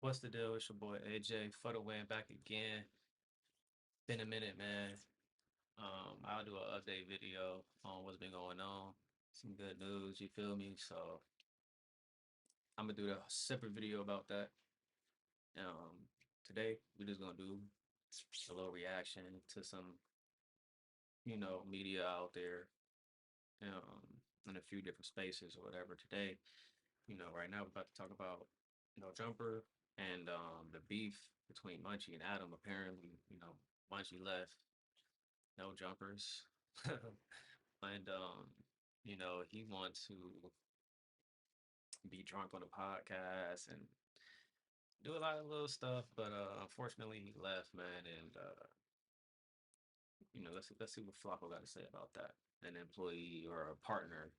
What's the deal? It's your boy AJ for the win back again. Been a minute, man. I'll do an update video on what's been going on. Some good news, you feel me? So I'm gonna do a separate video about that. Um, Today we're just gonna do a little reaction to some, media out there, in a few different spaces or whatever. Today, right now we're about to talk about No Jumper and the beef between Munchie and Adam. Apparently, Munchie left No Jumpers. And he wants to be drunk on the podcast and do a lot of little stuff, but unfortunately he left, man. And let's see what Flakko got to say about that. An employee or a partner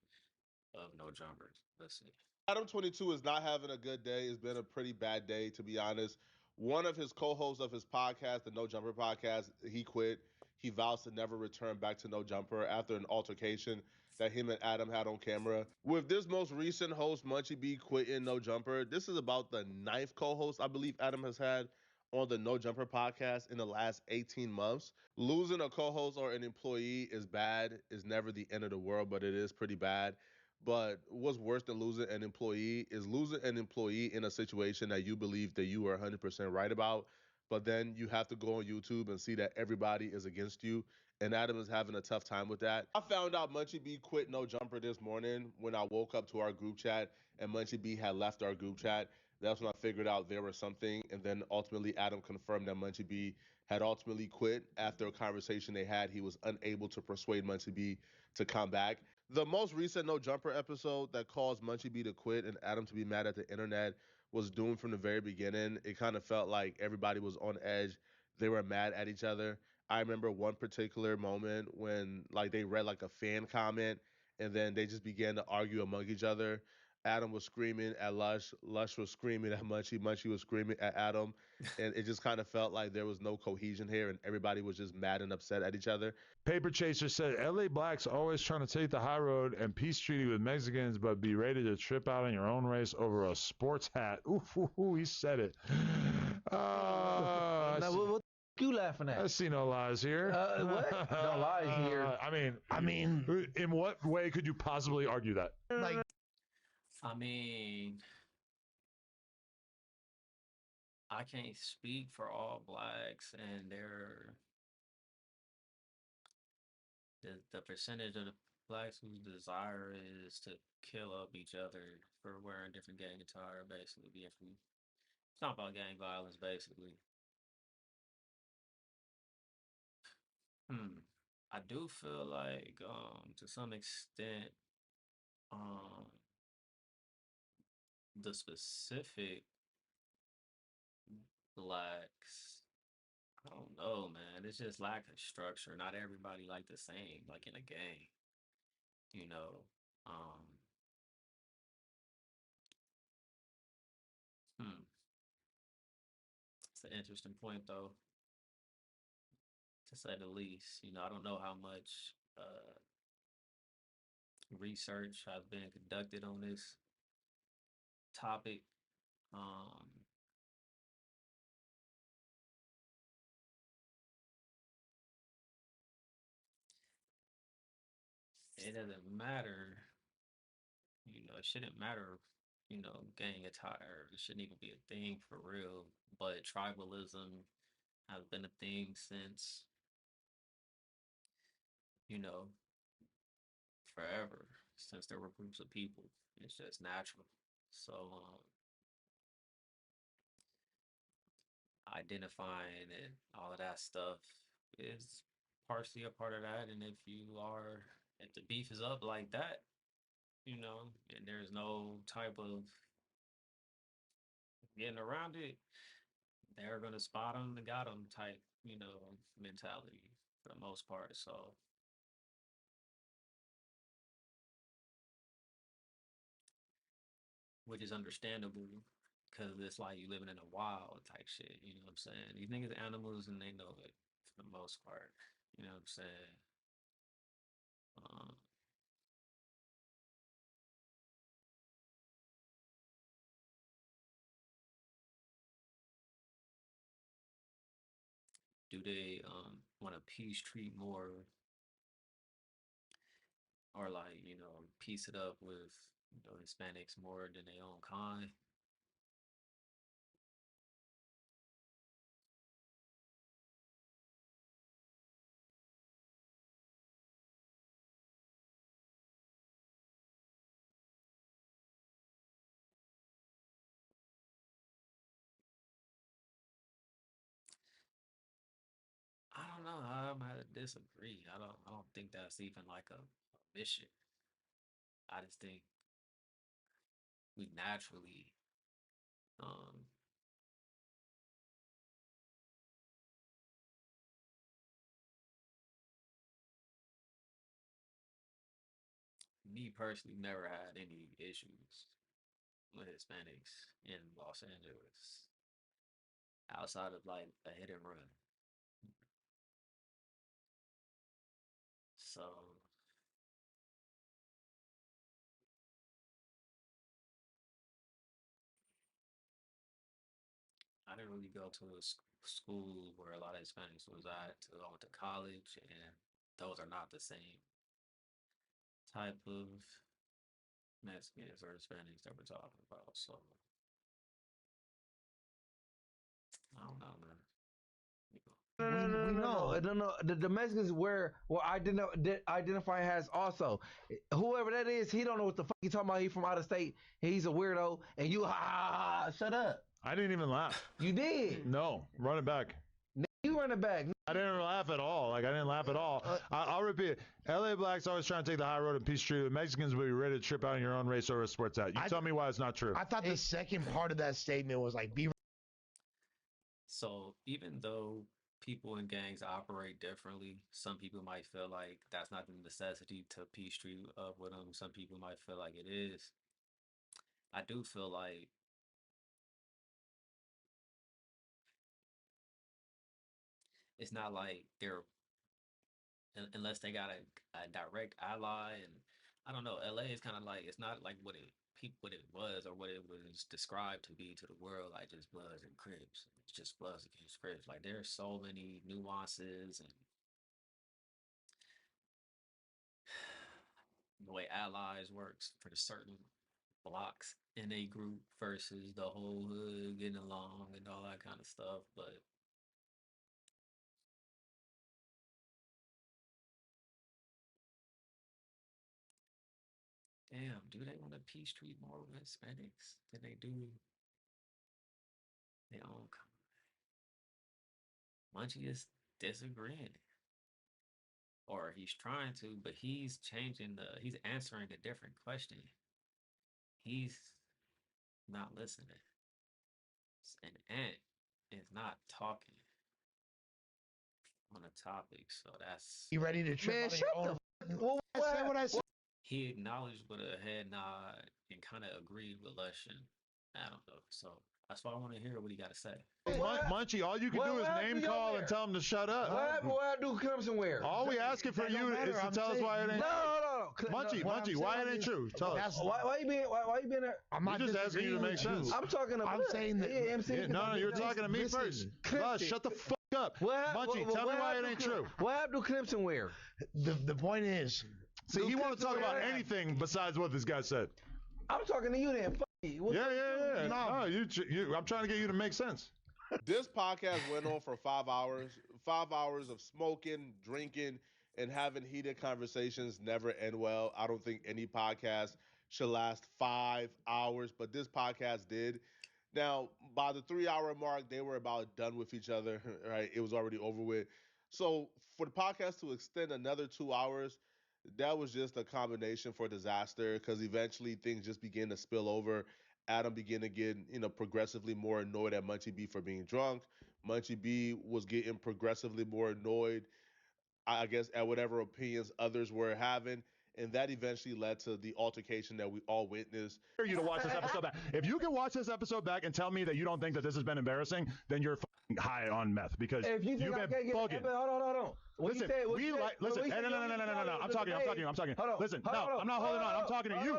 of No Jumpers. Let's see. Adam 22 is not having a good day. It's been a pretty bad day, to be honest. One of his co-hosts of his podcast, the No Jumper podcast, he quit. He vows to never return back to No Jumper after an altercation that him and Adam had on camera. With this most recent host, Munchie B, quitting No Jumper, this is about the ninth co-host I believe Adam has had on the No Jumper podcast in the last 18 months. Losing a co-host or an employee is bad, is never the end of the world, but it is pretty bad. But what's worse than losing an employee is losing an employee in a situation that you believe that you are 100% right about. But then you have to go on YouTube and see that everybody is against you. And Adam is having a tough time with that. I found out Munchie B quit No Jumper this morning when I woke up to our group chat and Munchie B had left our group chat. That's when I figured out there was something. And then ultimately, Adam confirmed that Munchie B had ultimately quit after a conversation they had. He was unable to persuade Munchie B to come back. The most recent No Jumper episode that caused Munchie B to quit and Adam to be mad at the internet was doomed from the very beginning. It kind of felt like everybody was on edge. They were mad at each other. I remember one particular moment when like they read like a fan comment and then they just began to argue among each other. Adam was screaming at Lush. Lush was screaming at Munchie. Munchie was screaming at Adam. And it just kind of felt like there was no cohesion here and everybody was just mad and upset at each other. Paper Chaser said LA blacks always trying to take the high road and peace treaty with Mexicans, but be ready to trip out in your own race over a sports hat. Ooh, he said it. Now, what you laughing I at? see no lies here. What? No lies here. I mean, in what way could you possibly argue that? Like, I mean, I can't speak for all blacks and the percentage of the blacks whose desire is to kill up each other for wearing different gang attire, basically being from it's not about gang violence, basically. Hmm. I do feel like, to some extent, um, the specific blacks, I don't know, man. It's just lack of structure. Not everybody like the same, like in a gang, you know. Um, hmm. It's an interesting point, though, to say the least. I don't know how much research has been conducted on this topic. Um, it doesn't matter, it shouldn't matter, gang attire. It shouldn't even be a thing for real. But tribalism has been a thing since, you know, forever, since there were groups of people. It's just natural. So, identifying and all of that stuff is partially a part of that. And if the beef is up like that, and there's no type of getting around it, they're gonna spot them, the got them type, mentality for the most part. So, which is understandable because it's like you living in a wild type shit. You know what I'm saying? These niggas animals and they know it for the most part. You know what I'm saying? Um, do they want to peace treat more, or like piece it up with Hispanics more than their own kind? I don't know. I'm gonna disagree. I don't think that's even like a mission. I just think we naturally um me personally never had any issues with Hispanics in Los Angeles outside of like a hit and run. So I didn't really go to a school where a lot of Hispanics was at. I went to college, and those are not the same type of Mexicans or Hispanics that we're talking about. So I don't know, man. You No. The Mexicans were identify as also. Whoever that is, he don't know what the fuck he talking about. He from out of state. He's a weirdo, and you shut up. I didn't even laugh. You did. No, run it back. You run it back. I didn't laugh at all. Like, I didn't laugh at all. I'll repeat it. LA blacks always trying to take the high road in peace treaty. The Mexicans will be ready to trip out in your own race over a sports hat. You tell me why it's not true. I thought the second part of that statement was like, be. So even though people in gangs operate differently, some people might feel like that's not the necessity to peace treat up with them. Some people might feel like it is. I do feel like it's not like they're unless they got a direct ally. And I don't know, LA is kind of like, it's not like what it was or what it was described to be to the world, like just Bloods and Crips. It's just Bloods against Crips. Like there's so many nuances and the way allies works for the certain blocks in a group versus the whole hood getting along and all that kind of stuff. But damn, do they want to peace treat more with Hispanics than they do their own kind? Munchie is disagreeing. Or he's trying to, but he's he's answering a different question. He's not listening. An ant is not talking on a topic, so that's. You ready to trip Man, out of shut your own? Well, I said what I said. He acknowledged with a head nod and kind of agreed with Lush and Adam, though. So that's why I want to hear what he got to say. Munchie, all you can do is name call and tell him to shut up. What do come somewhere? All we asking for you is to tell us why it ain't. No. Munchie, why it ain't true? Tell us. Why you being there? I'm not just asking you to make sense. I'm talking about. I'm saying that. Yeah, no, you're talking to me first. Lush, shut the fuck up. Munchie, tell me why it ain't true. What happened to Clemson wear? The point is, see, he want to talk about anything besides what this guy said. I'm talking to you then. Fuck you. Yeah. No, you. I'm trying to get you to make sense. This podcast went on for 5 hours. 5 hours of smoking, drinking, and having heated conversations never end well. I don't think any podcast should last 5 hours, but this podcast did. Now, by the 3 hour mark, they were about done with each other, right? It was already over with. So for the podcast to extend another 2 hours, that was just a combination for disaster because eventually things just began to spill over. Adam began to get, progressively more annoyed at Munchie B for being drunk. Munchie B was getting progressively more annoyed, I guess, at whatever opinions others were having. And that eventually led to the altercation that we all witnessed. For you to watch this episode back. If you can watch this episode back and tell me that you don't think that this has been embarrassing, then you're high on meth because if you you've been bugging. Hold on. Listen, listen. No. I'm talking. Listen, no, I'm not holding on. I'm talking to you.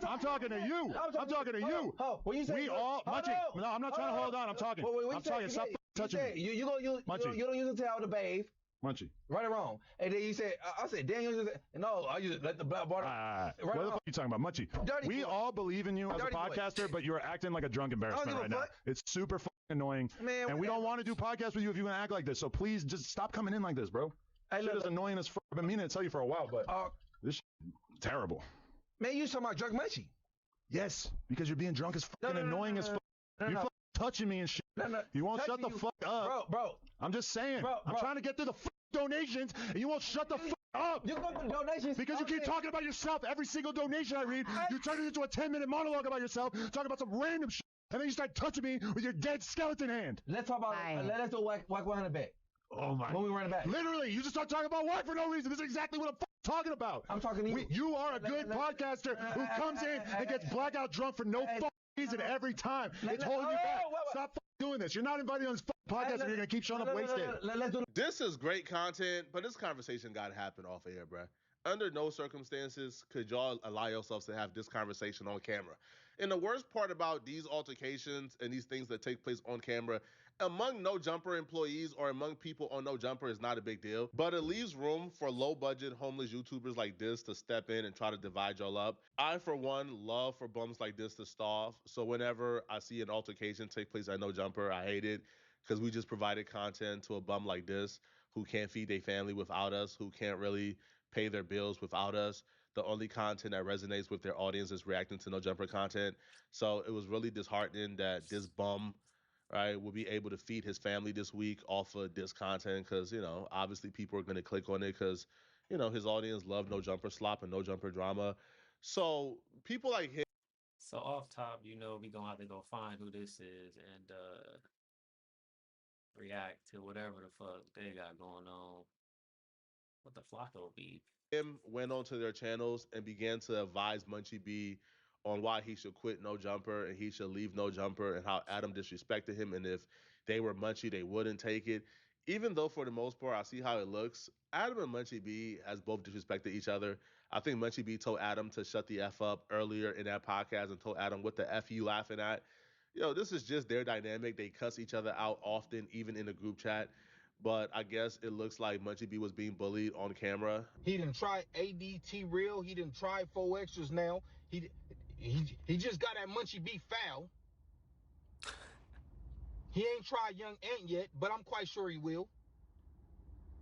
I'm talking to you. I'm talking to you. We all, Munchie. No, I'm not trying to hold on. I'm talking. Stop touching said me. you gonna use Munchie. you don't use a towel to bathe, Munchie. right or wrong. And then you said I said Dan, you use it. No, I use let the black water. What Right the or fuck are you talking about, Munchie? Dirty We boy. all believe in you as a Dirty boy. podcaster, but you're acting like a drunk embarrassment give a right now. fuck. It's super fucking annoying. Man, And we don't whatever. want to do podcasts with you if you're gonna act like this. So please just stop coming in like this, bro. Hey, Shit look, is annoying as fuck. I've been meaning to tell you for a while, but this shit is terrible. man, you talking about drunk Munchie? Yes, because you're being drunk as fucking annoying as fuck. No, You no. fucking touching me and shit. No. You won't shut the Touching you. fuck up. Bro. I'm just saying. Bro. I'm trying to get through the donations, and you won't shut the fuck up. You go for donations Because you keep talking about yourself. Every single donation I read, you turn it into a 10-minute monologue about yourself, talking about some random shit, and then you start touching me with your dead skeleton hand. Let's talk about. Let's do whack 100 back. Oh my. When we run it back. Literally, you just start talking about work for no reason. This is exactly what I'm talking about. I'm talking to you. You are a good podcaster who comes in and gets blackout drunk for no reason every time. It's holding you back. Stop doing this. You're not invited on this podcast and you're going to keep showing up wasted. Let's do This is great content, but this conversation got to happen off air, bruh. Under no circumstances could y'all allow yourselves to have this conversation on camera. And the worst part about these altercations and these things that take place on camera among No Jumper employees or among people on No Jumper is not a big deal, but it leaves room for low-budget homeless YouTubers like this to step in and try to divide y'all up. I, for one, love for bums like this to stall. So whenever I see an altercation take place at No Jumper, I hate it because we just provided content to a bum like this who can't feed their family without us, who can't really pay their bills without us. The only content that resonates with their audience is reacting to No Jumper content. So it was really disheartening that this bum, right, will be able to feed his family this week off of this content because, you know, obviously people are going to click on it because, you know, his audience love No Jumper slop and No Jumper drama. So people like him. So off top, you know, we gonna have to go find who this is and react to whatever the fuck they got going on. What the Flakko beef? Went onto their channels and began to advise Munchie B on why he should quit No Jumper and he should leave No Jumper and how Adam disrespected him and if they were Munchie, they wouldn't take it. Even though for the most part, I see how it looks, Adam and Munchie B has both disrespected each other. I think Munchie B told Adam to shut the F up earlier in that podcast and told Adam, what the F you laughing at? Yo, this is just their dynamic. They cuss each other out often, even in the group chat. But I guess it looks like Munchie B was being bullied on camera. He didn't try ADT real. He didn't try 4 extras now. He just got that Munchie B foul. He ain't tried Young Ant yet, but I'm quite sure he will.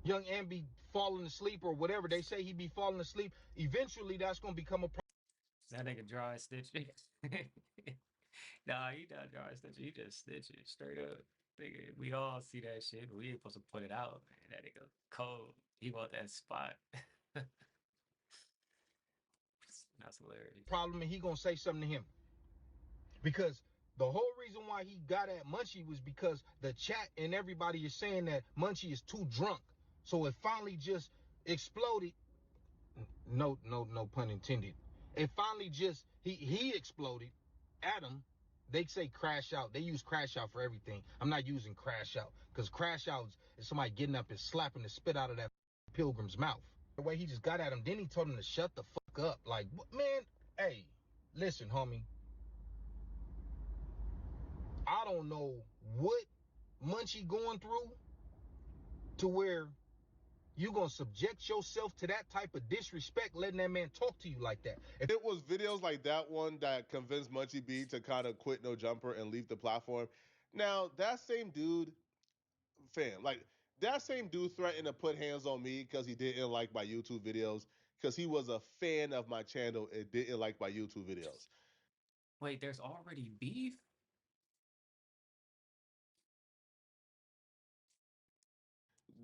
Young Ant be falling asleep or whatever. They say he be falling asleep. Eventually, that's going to become a problem. That nigga dry stitching. Nah, he not dry stitching. He just snitching straight up. Nigga, we all see that shit, but we ain't supposed to put it out. Man, that nigga cold. He want that spot. That's hilarious. Problem, and he going to say something to him. Because the whole reason why he got at Munchie was because the chat and everybody is saying that Munchie is too drunk. So it finally just exploded. No pun intended. It finally just, he exploded. Adam, they say crash out. They use crash out for everything. I'm not using crash out because crash out is somebody getting up and slapping the spit out of that pilgrim's mouth. The way he just got at him, then he told him to shut the fuck up. Like, man, hey, listen, homie. I don't know what Munchie going through to where you gonna subject yourself to that type of disrespect, letting that man talk to you like that. If it was videos like that one that convinced Munchie B to kind of quit No Jumper and leave the platform. Now, that same dude, that same dude threatened to put hands on me because he didn't like my YouTube videos, because he was a fan of my channel and didn't like my YouTube videos. Wait, there's already beef?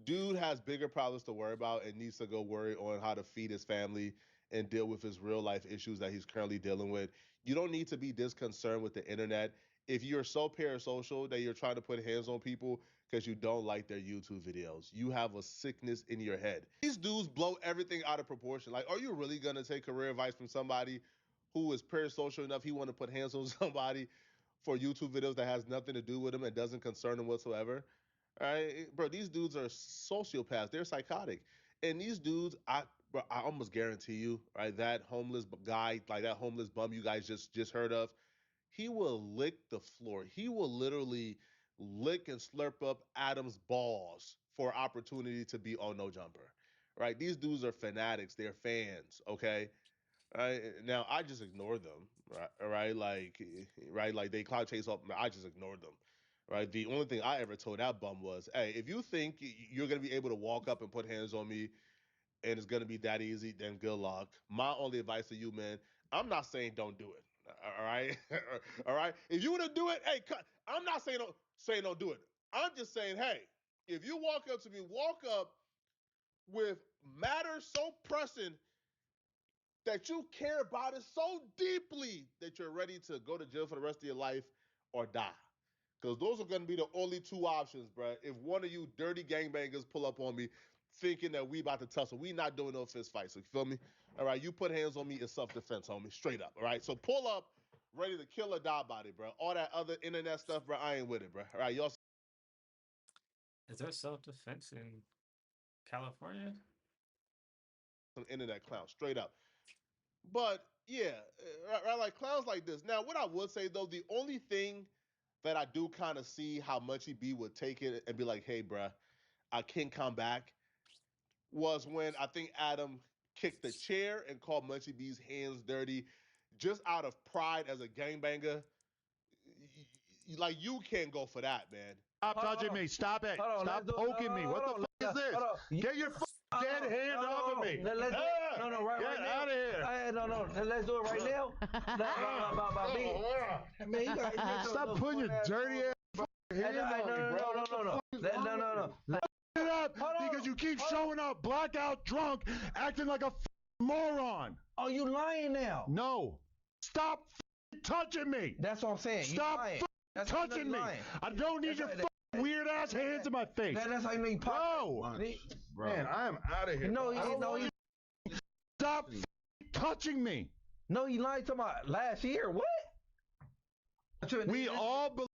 Dude has bigger problems to worry about and needs to go worry on how to feed his family and deal with his real life issues that he's currently dealing with. You don't need to be this concerned with the internet. If you're so parasocial that you're trying to put hands on people because you don't like their YouTube videos, you have a sickness in your head. These dudes blow everything out of proportion. Like, are you really going to take career advice from somebody who is parasocial enough he want to put hands on somebody for YouTube videos that has nothing to do with him and doesn't concern him whatsoever? All right, bro, these dudes are sociopaths. They're psychotic. And these dudes, I almost guarantee you, right, that homeless guy, like that homeless bum you guys just heard of, he will lick the floor. He will literally lick and slurp up Adam's balls for opportunity to be on No Jumper. Right? These dudes are fanatics. They're fans. Okay. Right? Now I just ignore them. Right? Right? Like they cloud chase up. I just ignored them. Right? The only thing I ever told that bum was, "Hey, if you think you're gonna be able to walk up and put hands on me and it's gonna be that easy, then good luck. My only advice to you, man, I'm not saying don't do it. All right, all right. If you want to do it, hey, I'm not saying don't do it. I'm just saying, hey, if you walk up to me, walk up with matters so pressing that you care about it so deeply that you're ready to go to jail for the rest of your life or die. Because those are going to be the only two options, bro. If one of you dirty gangbangers pull up on me thinking that we about to tussle, we not doing no fist fights. You feel me? All right, you put hands on me, it's self-defense, homie. Straight up, all right? So pull up, ready to kill or die body, bro. All that other internet stuff, bro, I ain't with it, bro. All right, y'all Is there self-defense in California? some internet clowns, straight up. But, yeah, right, like clowns like this. Now, what I would say, though, the only thing that I do kind of see how Munchie B would take it and be like, hey, bruh, I can't come back was when I think Adam kicked the chair and called Munchie B's hands dirty just out of pride as a gangbanger. Like, you can't go for that, man. Stop touching me. Stop it. Stop poking me. What the fuck is this? Get your dead hand off of me. Let's do it. No, right Get now. out of here. No, let's do it right now. Man, you got Stop putting your dirty ass hand on me, bro. No. Get up because you keep showing up blackout drunk, acting like a moron. Oh, you lying now? No. Stop touching me. That's what I'm saying. Stop touching me. I don't need your weird ass hands in my face. That's how you mean bro. Man, I am out of here. No, stop touching me. No, you lied to my last year. What? We all believe.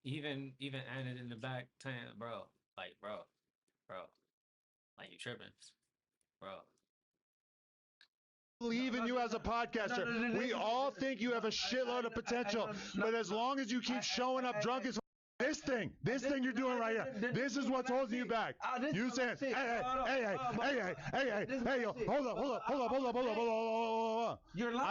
Even Anna in the back saying, bro, like you tripping, bro. Believe in you as a podcaster. We all think you have a shitload of potential, but as long as you keep showing up drunk as this thing you're doing right here, this is what's holding you back. You saying, hey, yo, hold up. I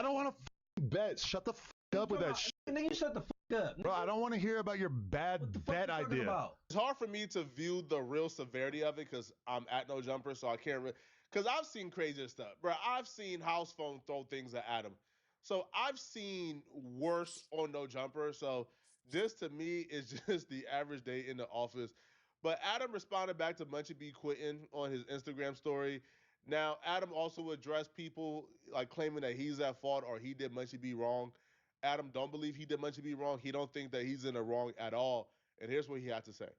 don't want to bet. Shut the fuck up with that shit. Nigga, you shut the fuck up. Bro, I don't want to hear about your bad bet idea. It's hard for me to view the real severity of it because I'm at No Jumper, so I can't really. Because I've seen crazier stuff, bro. I've seen House Phone throw things at Adam. So I've seen worse on No Jumper. So this to me is just the average day in the office. But Adam responded back to Munchie B quitting on his Instagram story. Now, Adam also addressed people like claiming that he's at fault or he did Munchie B wrong. Adam don't believe he did Munchie B wrong. He don't think that he's in the wrong at all. And here's what he had to say.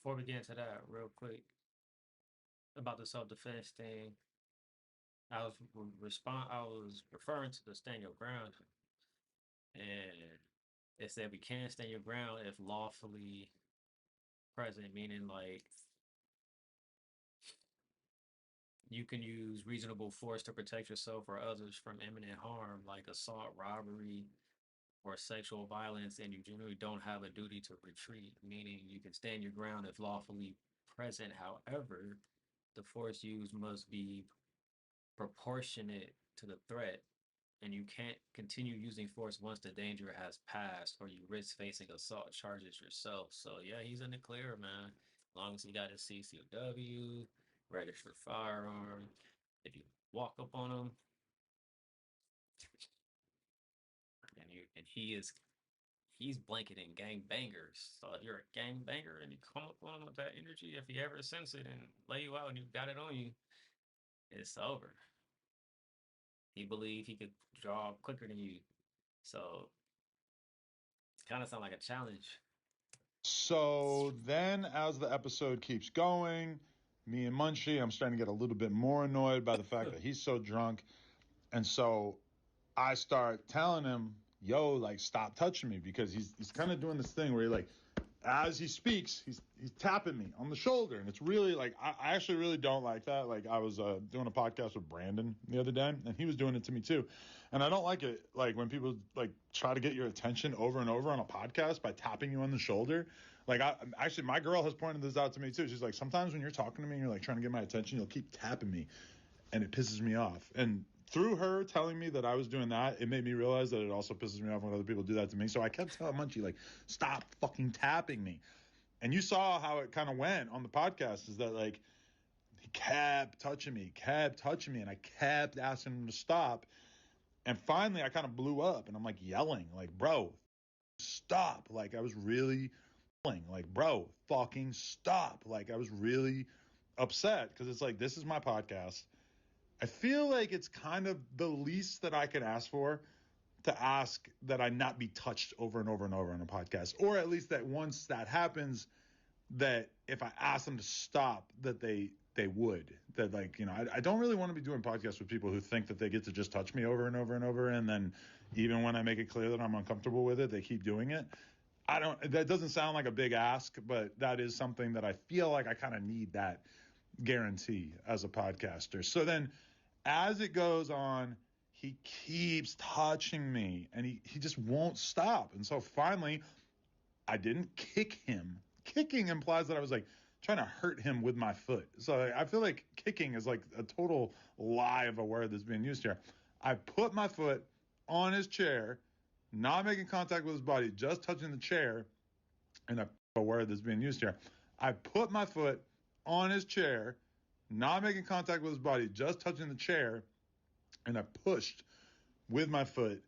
Before we get into that, real quick, about the self-defense thing, I was referring to the stand your ground, and it said we can stand your ground if lawfully present, meaning like you can use reasonable force to protect yourself or others from imminent harm, like assault, robbery, or sexual violence, and you generally don't have a duty to retreat, meaning you can stand your ground if lawfully present. However, the force used must be proportionate to the threat, and you can't continue using force once the danger has passed or you risk facing assault charges yourself. So yeah, he's in the clear, man. As long as he got his CCW, registered firearm. If you walk up on him, and he's blanketing gang bangers. So if you're a gang banger and you come up on him with that energy, if he ever sense it and lay you out and you got it on you, it's over. He believed he could draw quicker than you. So it kind of sound like a challenge. So then as the episode keeps going, me and Munchie, I'm starting to get a little bit more annoyed by the fact that he's so drunk. And so I start telling him, yo, like, stop touching me, because he's kind of doing this thing where he like as he speaks, he's tapping me on the shoulder, and it's really like I actually really don't like that. Like I was doing a podcast with Brandon the other day, and he was doing it to me too, and I don't like it. Like when people like try to get your attention over and over on a podcast by tapping you on the shoulder. Like actually, my girl has pointed this out to me too. She's like, sometimes when you're talking to me and you're like trying to get my attention, you'll keep tapping me, and it pisses me off. And through her telling me that I was doing that, it made me realize that it also pisses me off when other people do that to me. So I kept telling Munchie, like, stop fucking tapping me. And you saw how it kind of went on the podcast, is that like he kept touching me, and I kept asking him to stop. And finally I kind of blew up and I'm like yelling, like, bro, stop. Like I was really yelling, like, bro, fucking stop. Like I was really upset because it's like, this is my podcast. I feel like it's kind of the least that I could ask for, to ask that I not be touched over and over and over on a podcast, or at least that once that happens, that if I ask them to stop, that they would. That like, you know, I don't really want to be doing podcasts with people who think that they get to just touch me over and over and over, and then even when I make it clear that I'm uncomfortable with it, they keep doing it. I don't. That doesn't sound like a big ask, but that is something that I feel like I kind of need that guarantee as a podcaster. So then as it goes on, he keeps touching me and he just won't stop. And so finally, I didn't kick him. Kicking implies that I was like trying to hurt him with my foot. So I feel like kicking is like a total lie of a word that's being used here. I put my foot on his chair, not making contact with his body, just touching the chair, and a word that's being used here. I put my foot on his chair, not making contact with his body, just touching the chair, and I pushed with my foot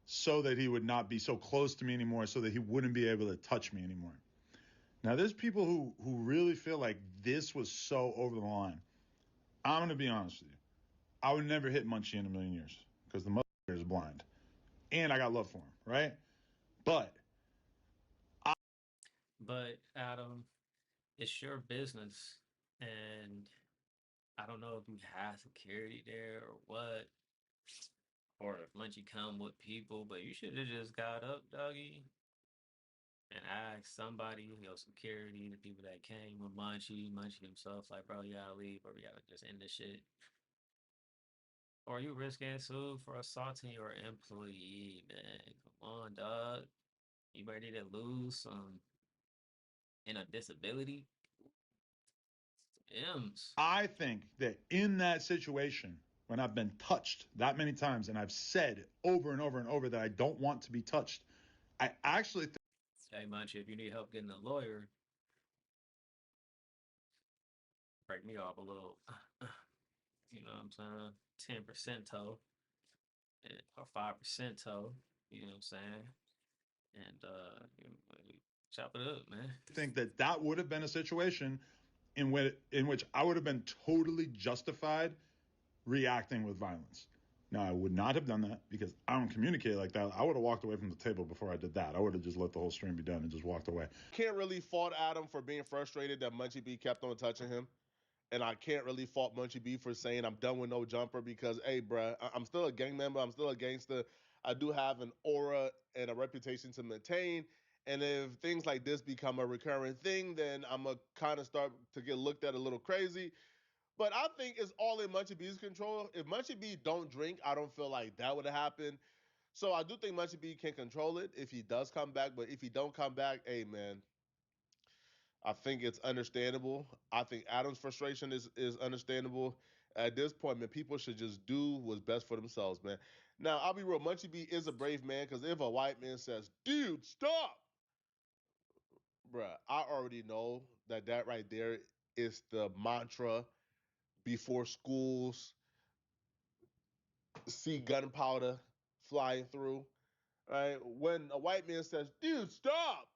so that he would not be so close to me anymore, so that he wouldn't be able to touch me anymore. Now, there's people who really feel like this was so over the line. I'm going to be honest with you. I would never hit Munchie in a million years because the motherfucker is blind. And I got love for him, right? But But Adam, it's your business, and I don't know if you have security there or what, or if Munchie come with people, but you should have just got up, doggy, and asked somebody, your security, the people that came with Munchie himself, like, bro, you gotta leave, or we gotta just end this shit. Or you risking sued for assaulting your employee, man. Come on, dog. You ready to lose some in a disability? M's. I think that in that situation, when I've been touched that many times and I've said over and over and over that I don't want to be touched, I actually think. Hey, Munchie, if you need help getting a lawyer, break me off a little. You know what I'm saying? 10% toe or 5% toe. You know what I'm saying? And chop it up, man. Think that that would have been a situation in which I would have been totally justified reacting with violence. Now, I would not have done that because I don't communicate like that. I would have walked away from the table before I did that. I would have just let the whole stream be done and just walked away. Can't really fault Adam for being frustrated that Munchie B kept on touching him. And I can't really fault Munchie B for saying I'm done with no jumper because, hey, bruh, I'm still a gang member. I'm still a gangster. I do have an aura and a reputation to maintain. And if things like this become a recurring thing, then I'm going to kind of start to get looked at a little crazy. But I think it's all in Munchie B's control. If Munchie B don't drink, I don't feel like that would have happened. So I do think Munchie B can control it if he does come back. But if he don't come back, hey, man, I think it's understandable. I think Adam's frustration is understandable. At this point, man, people should just do what's best for themselves, man. Now, I'll be real. Munchie B is a brave man because if a white man says, "Dude, stop," bruh, I already know that that right there is the mantra before schools see gunpowder flying through. Right? When a white man says, "Dude, stop,"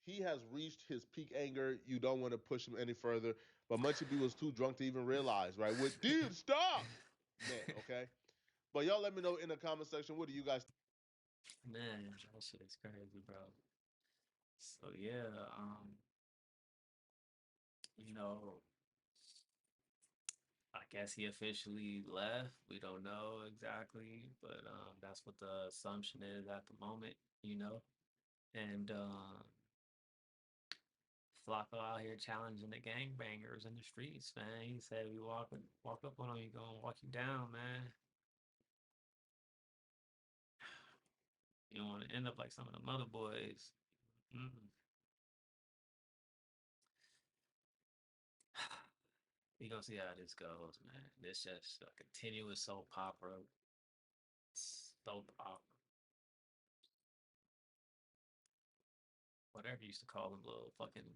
he has reached his peak anger. You don't want to push him any further. But Munchie B was too drunk to even realize, right? With dude, stop, man. Okay, but y'all let me know in the comment section. What do you guys? Man, that shit is crazy, bro. So yeah, you know, I guess he officially left. We don't know exactly, but that's what the assumption is at the moment, you know. And Flakko out here challenging the gangbangers in the streets, man. He said we walk up on him, he gonna walk you down, man. You don't want to end up like some of the mother boys. Mm. We gonna see how this goes, man. This just a continuous soap opera. Soap opera. Whatever you used to call them, little fucking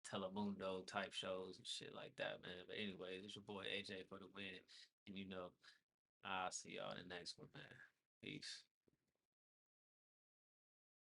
Telemundo type shows and shit like that, man. But anyways, it's your boy AJ for the win. And you know, I'll see y'all in the next one, man. Peace.